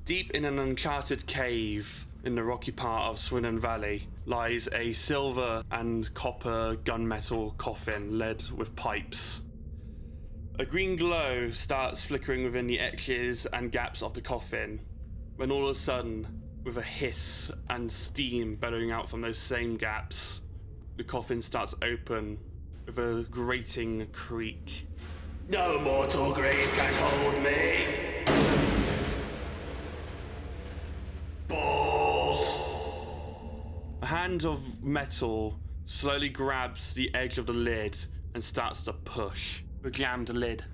Deep in an uncharted cave in the rocky part of Swindon Valley lies a silver and copper gunmetal coffin led with pipes. A green glow starts flickering within the edges and gaps of the coffin, when all of a sudden, with a hiss and steam bellowing out from those same gaps, the coffin starts open with a grating creak. No mortal grave can hold me. Balls. A hand of metal slowly grabs the edge of the lid and starts to push the jammed lid.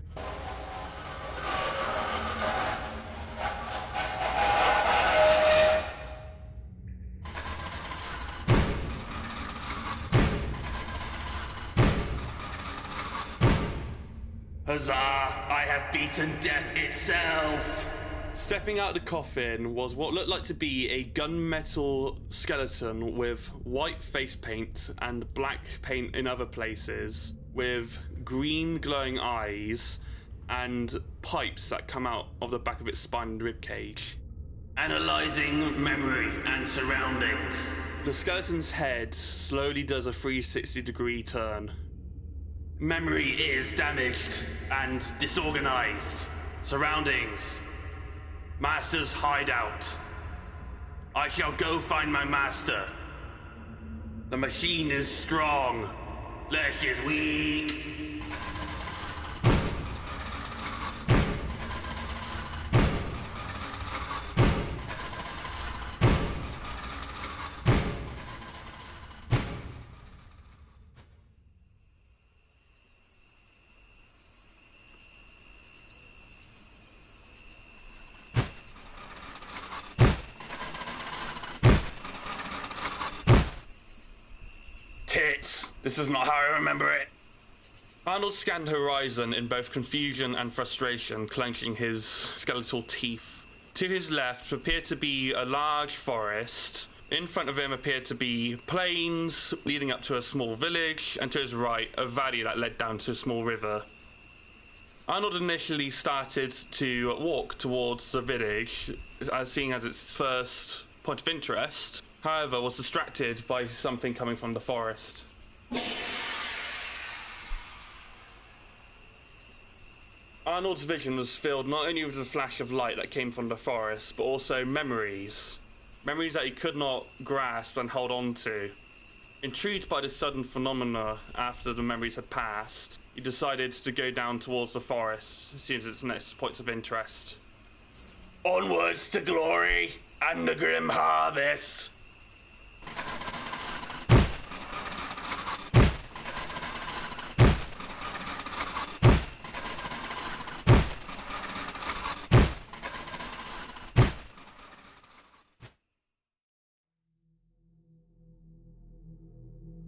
Huzzah! I have beaten death itself! Stepping out the coffin was what looked like to be a gunmetal skeleton with white face paint and black paint in other places, with green glowing eyes and pipes that come out of the back of its spine and ribcage. Analyzing memory and surroundings. The skeleton's head slowly does a 360-degree turn. Memory is damaged and disorganized. Surroundings. Master's hideout. I shall go find my master. The machine is strong. Flesh is weak. Tits. This is not how I remember it. Arnold scanned the horizon in both confusion and frustration, clenching his skeletal teeth. To his left appeared to be a large forest. In front of him appeared to be plains leading up to a small village, and to his right, a valley that led down to a small river. Arnold initially started to walk towards the village, seeing as its first point of interest. However, was distracted by something coming from the forest. Arnold's vision was filled not only with the flash of light that came from the forest, but also memories. Memories that he could not grasp and hold on to. Intrigued by this sudden phenomena after the memories had passed, he decided to go down towards the forest, seeing as its next points of interest. Onwards to glory and the grim harvest.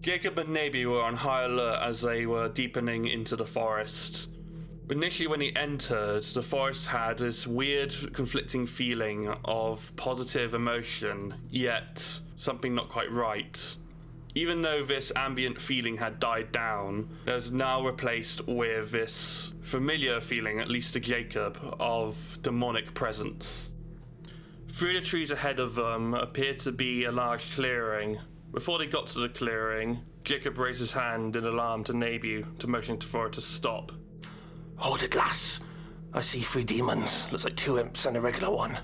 Jacob and Naby were on high alert as they were deepening into the forest. Initially, when he entered, the forest had this weird, conflicting feeling of positive emotion, yet something not quite right. Even though this ambient feeling had died down, it was now replaced with this familiar feeling, at least to Jacob, of demonic presence. Through the trees ahead of them appeared to be a large clearing. Before they got to the clearing, Jacob raised his hand in alarm to Nabu to motion for her to stop. Hold it, lass. I see 3 demons. Looks like 2 imps and a regular one.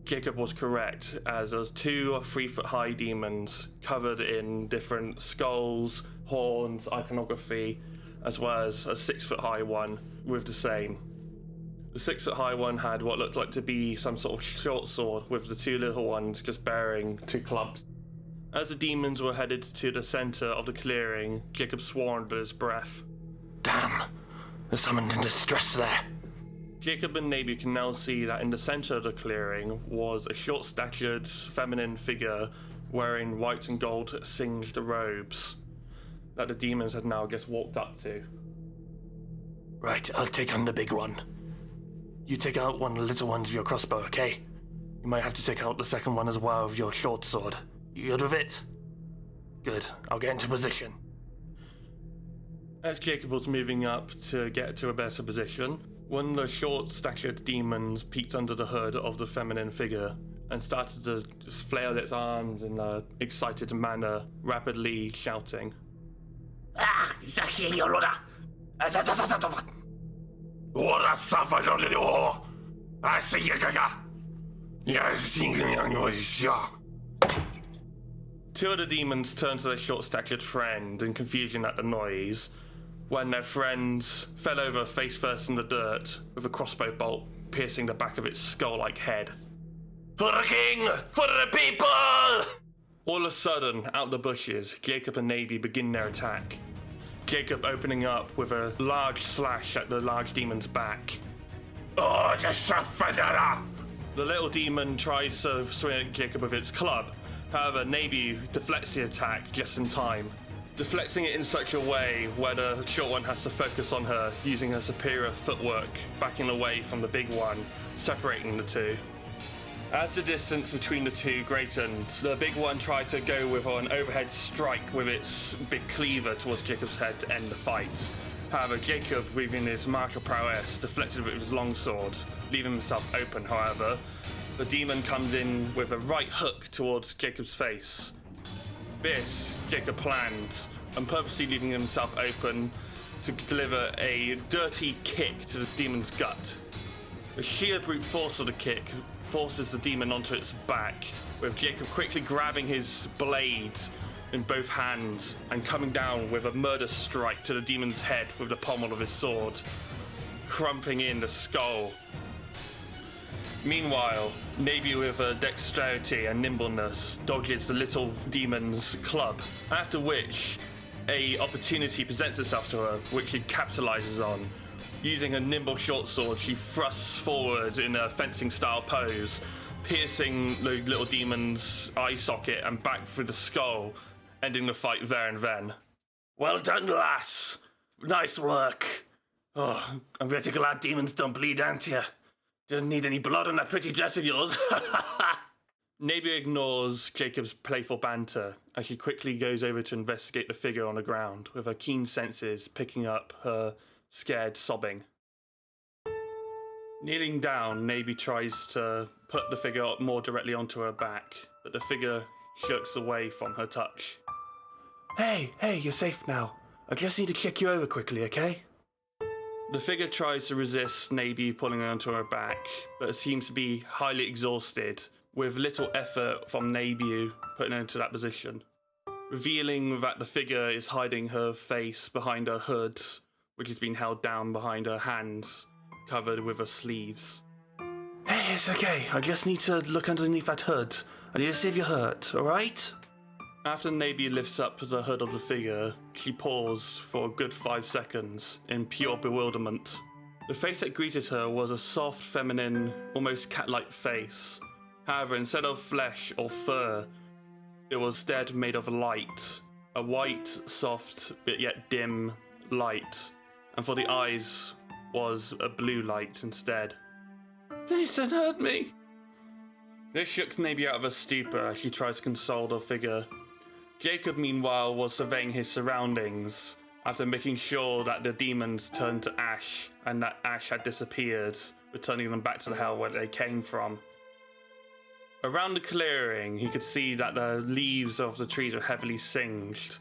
Jacob was correct, as there was 2 3-foot-high demons covered in different skulls, horns, iconography, as well as a 6-foot-high one with the same. The 6-foot-high one had what looked like to be some sort of short sword, with the 2 little ones just bearing 2 clubs. As the demons were headed to the center of the clearing, Jacob swore under his breath. Damn, there's someone in distress there. Jacob and Nabu can now see that in the center of the clearing was a short-statured, feminine figure wearing white and gold singed robes that the demons had now just walked up to. Right, I'll take on the big one. You take out one of the little ones with your crossbow, okay? You might have to take out the second one as well with your short sword. You good with it? Good, I'll get into position. As Jacob was moving up to get to a better position, One of the short-statured demons peeked under the hood of the feminine figure and started to just flail its arms in an excited manner, rapidly shouting. Two of the demons turned to their short-statured friend in confusion at the noise, when their friend fell over face first in the dirt with a crossbow bolt piercing the back of its skull-like head. For the king! For the people! All of a sudden, out of the bushes, Jacob and Nabi begin their attack. Jacob opening up with a large slash at the large demon's back. Oh, just a The little demon tries to swing at Jacob with its club. However, Nabi deflects the attack just in time, deflecting it in such a way where the short one has to focus on her, using her superior footwork, backing away from the big one, separating the two. As the distance between the two greatened, the big one tried to go with an overhead strike with its big cleaver towards Jacob's head to end the fight. However, Jacob, using his martial prowess, deflected with his longsword, leaving himself open. However, the demon comes in with a right hook towards Jacob's face. This, Jacob planned, and purposely leaving himself open to deliver a dirty kick to the demon's gut. The sheer brute force of the kick forces the demon onto its back, with Jacob quickly grabbing his blade in both hands and coming down with a murder strike to the demon's head with the pommel of his sword, crumping in the skull. Meanwhile, Nabi with her dexterity and nimbleness dodges the little demon's club, after which a opportunity presents itself to her, which she capitalizes on. Using a nimble short sword, she thrusts forward in a fencing-style pose, piercing the little demon's eye socket and back through the skull, ending the fight there and then. Well done, lass. Nice work. Oh, I'm pretty glad demons don't bleed, aren't you? Didn't need any blood on that pretty dress of yours. Nabi ignores Jacob's playful banter as she quickly goes over to investigate the figure on the ground, with her keen senses picking up her scared sobbing. Kneeling down, Nabi tries to put the figure more directly onto her back, but the figure shirks away from her touch. Hey, you're safe now. I just need to check you over quickly, okay? The figure tries to resist Nabi pulling her onto her back, but seems to be highly exhausted, with little effort from Nabi putting her into that position, revealing that the figure is hiding her face behind her hood, which has been held down behind her hands, covered with her sleeves. Hey, it's okay. I just need to look underneath that hood. I need to see if you're hurt, alright? After Nabi lifts up the hood of the figure, she paused for a good 5 seconds in pure bewilderment. The face that greeted her was a soft, feminine, almost cat-like face. However, instead of flesh or fur, it was instead made of light. A white, soft, but yet dim light. And for the eyes was a blue light instead. Please don't hurt me. This shook Nabi out of her stupor as she tries to console the figure. Jacob, meanwhile, was surveying his surroundings after making sure that the demons turned to ash and that ash had disappeared, returning them back to the hell where they came from. Around the clearing, he could see that the leaves of the trees were heavily singed,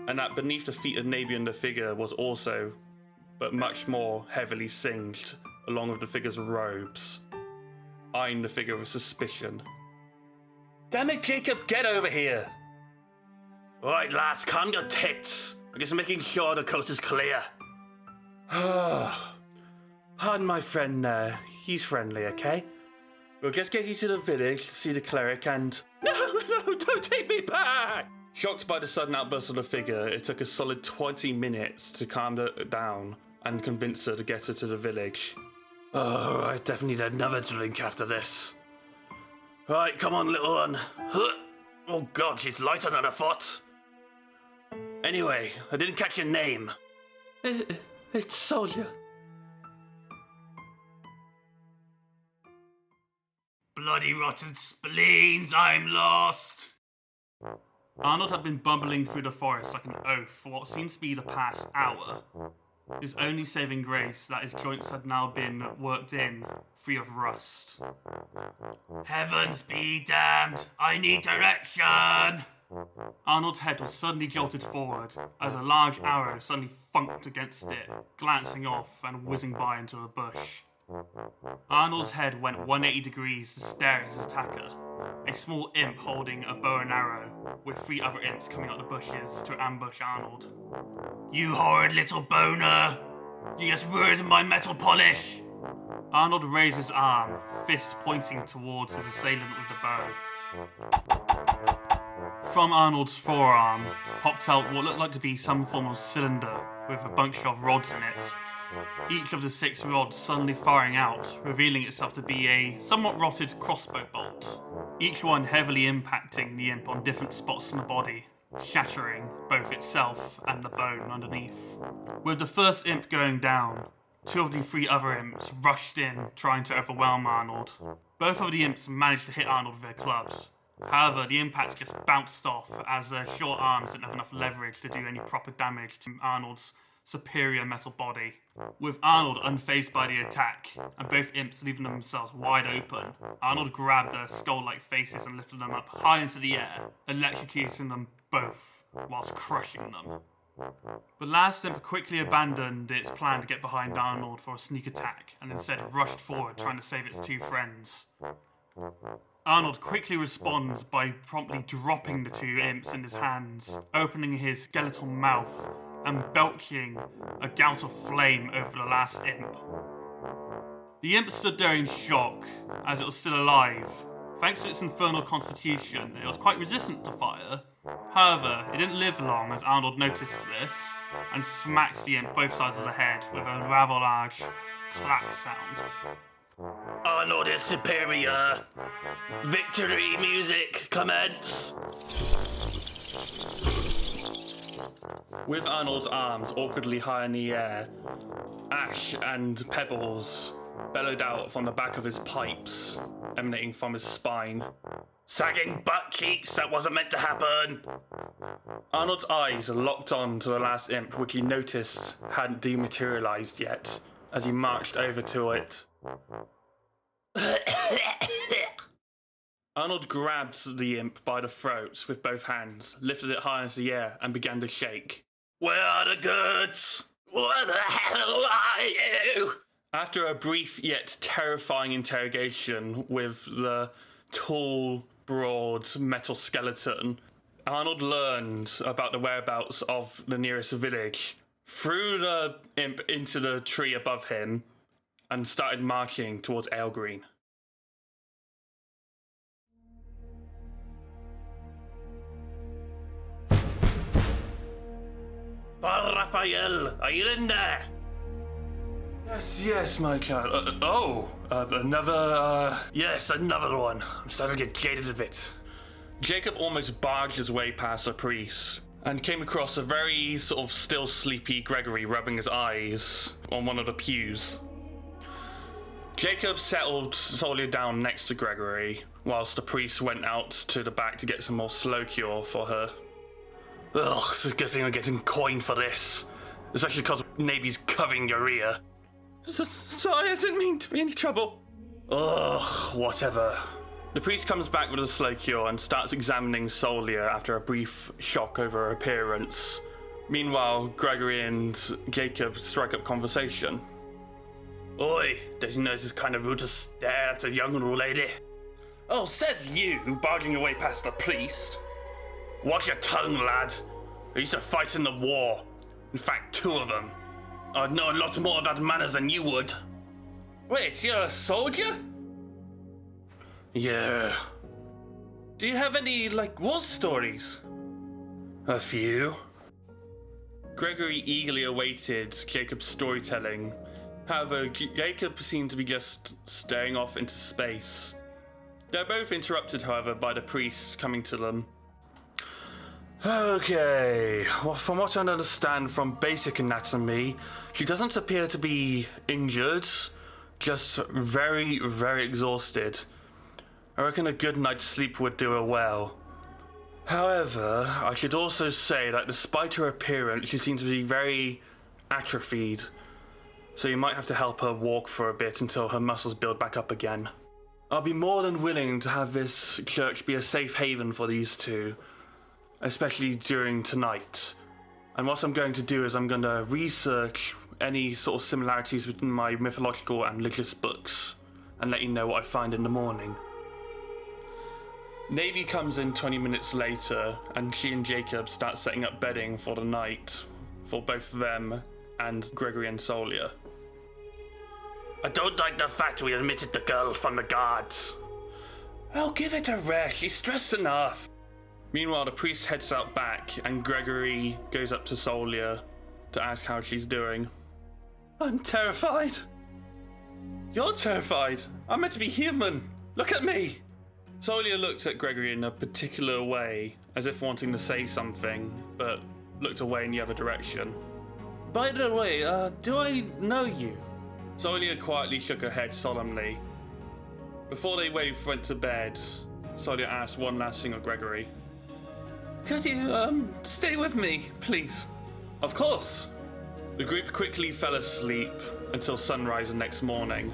and that beneath the feet of Nabi and the figure was also, but much more heavily singed, along with the figure's robes, eyeing the figure with suspicion. Damn it, Jacob, get over here. All right, lass, calm your tits. I'm just making sure the coast is clear. Pardon my friend there. He's friendly, okay? We'll just get you to the village to see the cleric and... No, don't take me back! Shocked by the sudden outburst of the figure, it took a solid 20 minutes to calm her down and convince her to get her to the village. Oh, I definitely need another drink after this. Right, come on, little one. Oh god, she's lighter than I thought. Anyway, I didn't catch your name. It's Soldier. Bloody rotten spleens, I'm lost. Arnold had been bumbling through the forest like an oaf for what seems to be the past hour. his only saving grace that his joints had now been worked in, free of rust. Heavens be damned! I need direction! Arnold's head was suddenly jolted forward as a large arrow suddenly funked against it, glancing off and whizzing by into a bush. Arnold's head went 180 degrees to stare at his attacker, a small imp holding a bow and arrow, with 3 other imps coming out the bushes to ambush Arnold. You horrid little boner! You just ruined my metal polish! Arnold raised his arm, fist pointing towards his assailant with the bow. From Arnold's forearm popped out what looked like to be some form of cylinder with a bunch of rods in it. Each of the 6 rods suddenly firing out, revealing itself to be a somewhat rotted crossbow bolt, each one heavily impacting the imp on different spots in the body, shattering both itself and the bone underneath. With the first imp going down, 2 of the 3 other imps rushed in, trying to overwhelm Arnold. Both of the imps managed to hit Arnold with their clubs. However, the impacts just bounced off as their short arms didn't have enough leverage to do any proper damage to Arnold's superior metal body. With Arnold unfazed by the attack, and both imps leaving themselves wide open, Arnold grabbed their skull-like faces and lifted them up high into the air, electrocuting them both, whilst crushing them. The last imp quickly abandoned its plan to get behind Arnold for a sneak attack, and instead rushed forward trying to save its 2 friends. Arnold quickly responds by promptly dropping the 2 imps in his hands, opening his skeletal mouth and belching a gout of flame over the last imp. The imp stood there in shock, as it was still alive. Thanks to its infernal constitution, it was quite resistant to fire. However, it didn't live long as Arnold noticed this, and smacked the imp both sides of the head with a rather large clap sound. Arnold is superior! Victory music, commence! With Arnold's arms awkwardly high in the air, ash and pebbles bellowed out from the back of his pipes, emanating from his spine. Sagging butt cheeks, that wasn't meant to happen! Arnold's eyes locked on to the last imp, which he noticed hadn't dematerialized yet, as he marched over to it. Arnold grabbed the imp by the throat with both hands, lifted it high into the air, and began to shake. Where are the goods? Where the hell are you? After a brief yet terrifying interrogation with the tall, broad metal skeleton, Arnold learned about the whereabouts of the nearest village, threw the imp into the tree above him, and started marching towards Ale Green. Father Raphael, are you in there? Yes, my child. Yes, another one. I'm starting to get jaded of it. Jacob almost barged his way past the priest and came across a very sort of still sleepy Gregory rubbing his eyes on one of the pews. Jacob settled solely down next to Gregory, whilst the priest went out to the back to get some more slow cure for her. Ugh, it's a good thing I'm getting coin for this. Especially because Naby's covering your ear. Sorry, I didn't mean to be any trouble. Ugh, whatever. The priest comes back with a slow cure and starts examining Solia after a brief shock over her appearance. Meanwhile, Gregory and Jacob strike up conversation. Oi, don't you know this is kind of rude to stare at a young lady? Oh, says you, barging your way past the priest. Watch your tongue, lad. I used to fight in the war. In fact, 2 of them. I'd know a lot more about manners than you would. Wait, you're a soldier? Yeah. Do you have any, war stories? A few. Gregory eagerly awaited Jacob's storytelling. However, Jacob seemed to be just staring off into space. They're both interrupted, however, by the priest coming to them. Okay, well, from what I understand from basic anatomy, she doesn't appear to be injured, just very, very exhausted. I reckon a good night's sleep would do her well. However, I should also say that despite her appearance, she seems to be very atrophied, so you might have to help her walk for a bit until her muscles build back up again. I'll be more than willing to have this church be a safe haven for these two, especially during tonight. And what I'm going to do is I'm going to research any sort of similarities between my mythological and religious books and let you know what I find in the morning. Navy comes in 20 minutes later, and she and Jacob start setting up bedding for the night for both them and Gregory and Solia. I don't like the fact we omitted the girl from the guards. Oh, give it a rest. She's stressed enough. Meanwhile, the priest heads out back, and Gregory goes up to Solia to ask how she's doing. I'm terrified. You're terrified. I'm meant to be human. Look at me. Solia looked at Gregory in a particular way, as if wanting to say something, but looked away in the other direction. By the way, do I know you? Solia quietly shook her head solemnly. Before they both went to bed, Solia asked one last thing of Gregory. Could you, stay with me, please? Of course. The group quickly fell asleep until sunrise the next morning.